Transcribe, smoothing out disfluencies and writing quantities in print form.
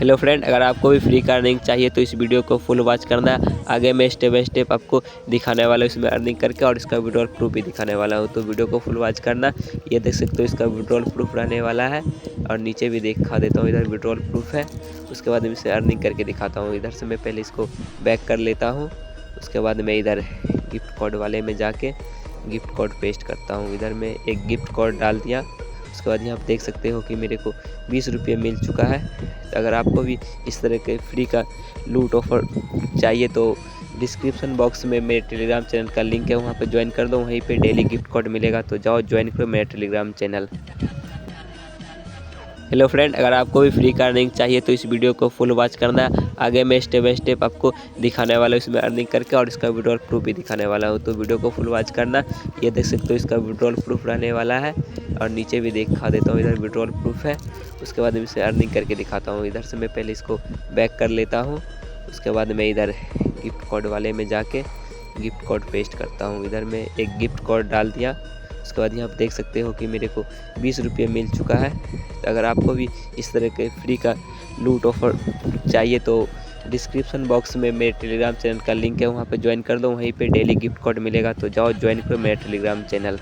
Hello friend, अगर आपको भी फ्री का अर्निंग चाहिए तो इस वीडियो को फुल वॉच करना। आगे मैं स्टेप बाय स्टेप आपको दिखाने वाला हूँ इसमें अर्निंग करके, और इसका विड्रॉल प्रूफ भी दिखाने वाला हूँ। तो वीडियो को फुल वॉच करना। ये देख सकते हो इसका विड्रॉल प्रूफ रहने वाला है, और नीचे भी दिखा देता हूँ, इधर विड्रॉल प्रूफ है। उसके बाद मैं इसे अर्निंग करके दिखाता हूँ। इधर से मैं पहले इसको बैक कर लेता हूँ। उसके बाद मैं इधर गिफ्ट कोड वाले में जाके गिफ्ट कोड पेस्ट करता हूँ। इधर मैं एक गिफ्ट कोड डाल दिया। उसके बाद यहाँ आप देख सकते हो कि मेरे को 20 रुपये मिल चुका है। तो अगर आपको भी इस तरह के फ्री का लूट ऑफर चाहिए तो डिस्क्रिप्शन बॉक्स में मेरे टेलीग्राम चैनल का लिंक है, वहाँ पे ज्वाइन कर दो। वहीं पे डेली गिफ्ट कोड मिलेगा, तो जाओ ज्वाइन करो मेरा टेलीग्राम चैनल। हेलो फ्रेंड, अगर आपको भी फ्री का अर्निंग चाहिए तो इस वीडियो को फुल वॉच करना। आगे मैं स्टेप बाय स्टेप आपको दिखाने वाला हूँ इसमें अर्निंग करके, और इसका विड्रॉल प्रूफ भी दिखाने वाला हूँ। तो वीडियो को फुल वॉच करना। ये देख सकते हो इसका विड्रॉल प्रूफ रहने वाला है, और नीचे भी दिखा देता हूँ, इधर विड्रॉल प्रूफ है। उसके बाद मैं इसे अर्निंग करके दिखाता हूँ। इधर से मैं पहले इसको बैक कर लेता हूँ। उसके बाद मैं इधर गिफ्ट कोड वाले में जाके गिफ्ट कोड पेस्ट करता हूँ। इधर मैं एक गिफ्ट कोड डाल दिया। उसके बाद यहाँ आप देख सकते हो कि मेरे को 20 रुपये मिल चुका है। तो अगर आपको भी इस तरह के फ्री का लूट ऑफर चाहिए तो डिस्क्रिप्शन बॉक्स में मेरे टेलीग्राम चैनल का लिंक है, वहाँ पे ज्वाइन कर दो। वहीं पे डेली गिफ्ट कोड मिलेगा, तो जाओ ज्वाइन करो मेरा टेलीग्राम चैनल।